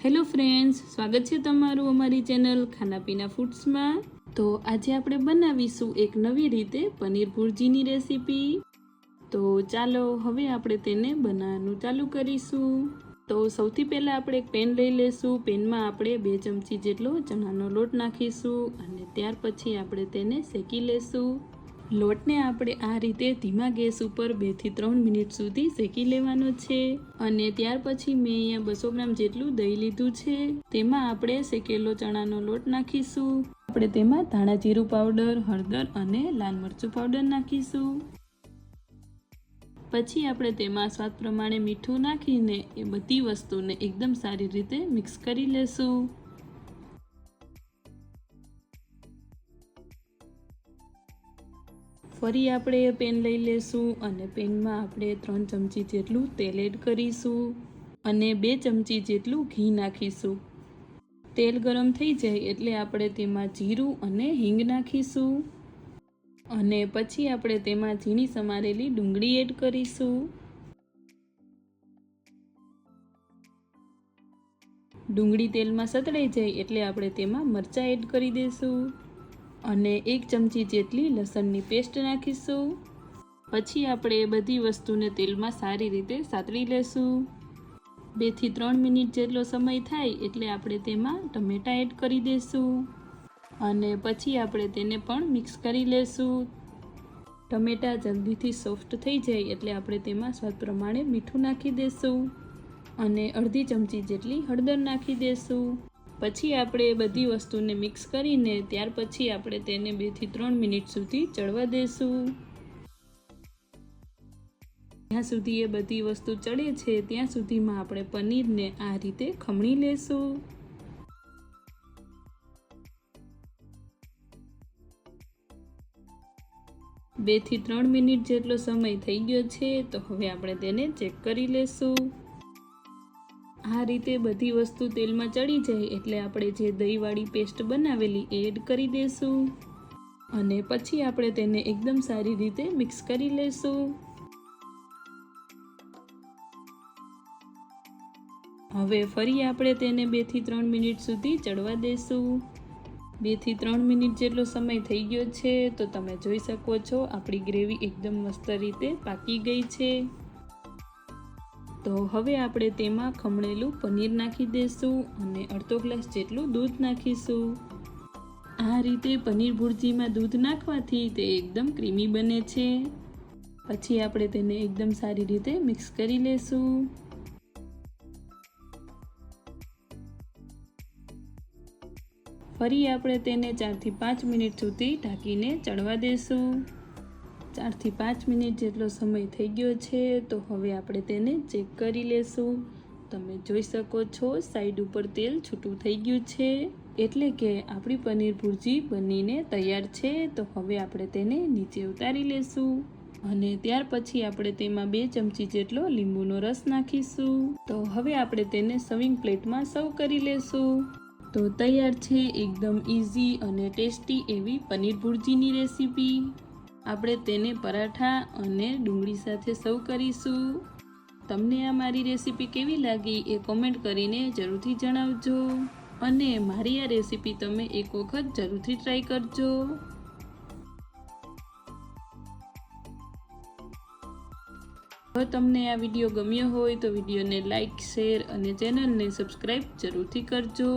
Hello friends, સ્વાગત છે તમારું અમારી ચેનલ ખાના પીના ફૂડ્સમાં। તો આજે આપણે બનાવીશું એક નવી રીતે પનીર ભુરજીની રેસીપી। તો ચાલો હવે આપણે તેને બનાવવાનું ચાલુ કરીશું। તો સૌથી પહેલાં આપણે એક પેન લઈ લેશું। પેનમાં આપણે 2 ચમચી જેટલો ચણાનો લોટ નાખીશું અને ત્યાર પછી આપણે તેને શેકી લેશું। લોટને આપણે આ રીતે ધીમા ગેસ ઉપર 2 થી 3 મિનિટ સુધી શેકી લેવાનો છે। અને ત્યાર પછી મેં અહીંયા 200 ગ્રામ જેટલું દહીં લીધું છે। તેમાં આપણે શેકેલો ચણાનો લોટ નાખીશું। આપણે તેમાં ધાણા જીરું પાવડર, હળદર અને લાલ મરચું પાવડર નાખીશું। પછી આપણે તેમાં સ્વાદ પ્રમાણે મીઠું નાખીને એ બધી વસ્તુને એકદમ સારી રીતે મિક્સ કરી લેશું। ફરી આપણે પેન લઈ લેશું અને પેનમાં આપણે 3 ચમચી જેટલું તેલ એડ કરીશું અને 2 ચમચી જેટલું ઘી નાખીશું। તેલ ગરમ થઈ જાય એટલે આપણે તેમાં જીરું અને હિંગ નાખીશું અને પછી આપણે તેમાં ઝીણી સમારેલી ડુંગળી એડ કરીશું। ડુંગળી તેલમાં સતળાઈ જાય એટલે આપણે તેમાં મરચાં એડ કરી દઈશું અને 1 ચમચી જેટલી લસણની પેસ્ટ નાખીશું। પછી આપણે એ બધી વસ્તુને તેલમાં સારી રીતે સાતળી લેશું। 2 થી 3 મિનિટ જેટલો સમય થાય એટલે આપણે તેમાં ટમેટાં એડ કરી દઈશું અને પછી આપણે તેને પણ મિક્સ કરી લેશું। ટમેટાં જલ્દીથી સોફ્ટ થઈ જાય એટલે આપણે તેમાં સ્વાદ પ્રમાણે મીઠું નાખી દઈશું અને અડધી ચમચી જેટલી હળદર નાખી દઈશું। પછી આપણે એ બધી વસ્તુને મિક્સ કરીને ત્યાર પછી આપણે તેને 2 થી 3 મિનિટ સુધી ચડવા દઈશું। જ્યાં સુધી એ બધી વસ્તુ ચડે છે ત્યાં સુધીમાં આપણે પનીરને આ રીતે ખમણી લેશું। બે થી 3 મિનિટ જેટલો સમય થઈ ગયો છે તો હવે આપણે તેને ચેક કરી લેશું। આ રીતે બધી વસ્તુ તેલમાં ચડી જાય એટલે આપણે જે દહીંવાળી પેસ્ટ બનાવેલી એડ કરી દઈશું અને પછી આપણે તેને એકદમ સારી રીતે મિક્સ કરી લઈશું। હવે ફરી આપણે તેને 2 થી 3 મિનિટ સુધી ચડવા દઈશું। 2 થી 3 મિનિટ જેટલો સમય થઈ ગયો છે તો તમે જોઈ શકો છો આપણી ગ્રેવી એકદમ મસ્ત રીતે પાકી ગઈ છે। તો હવે આપણે તેમાં ખમણેલું પનીર નાખી દઈશું અને અડધો ગ્લાસ જેટલું દૂધ નાખીશું। આ રીતે પનીર ભુરજીમાં દૂધ નાખવાથી તે એકદમ ક્રીમી બને છે। પછી આપણે તેને એકદમ સારી રીતે મિક્સ કરી લેશું। ફરી આપણે તેને 4 થી 5 મિનિટ સુધી ઢાંકીને ચડવા દઈશું। 4 થી 5 મિનિટ જેટલો સમય થઈ ગયો છે તો હવે આપણે તેને ચેક કરી લેશું। તમે જોઈ શકો છો સાઈડ ઉપર તેલ છૂટું થઈ ગયું છે એટલે કે આપણી પનીર ભુરજી બનીને તૈયાર છે। તો હવે આપણે તેને નીચે ઉતારી લેશું અને ત્યાર પછી આપણે તેમાં 2 ચમચી જેટલો લીંબુનો રસ નાખીશું। તો હવે આપણે તેને સર્વિંગ પ્લેટમાં સર્વ કરી લેશું। તો તૈયાર છે એકદમ ઇઝી અને ટેસ્ટી એવી પનીર ભુરજીની રેસીપી। આપણે તેને પરાઠા અને ડુંગળી સાથે સર્વ કરીશું। તમને આ મારી રેસીપી કેવી લાગી એ કોમેન્ટ કરીને જરૂરથી જણાવજો અને મારી આ રેસીપી તમે એક વખત જરૂરથી ટ્રાય કરજો। જો તમને આ વિડીયો ગમ્યો હોય તો વિડીયોને લાઈક, શેર અને ચેનલને સબસ્ક્રાઈબ જરૂરથી કરજો।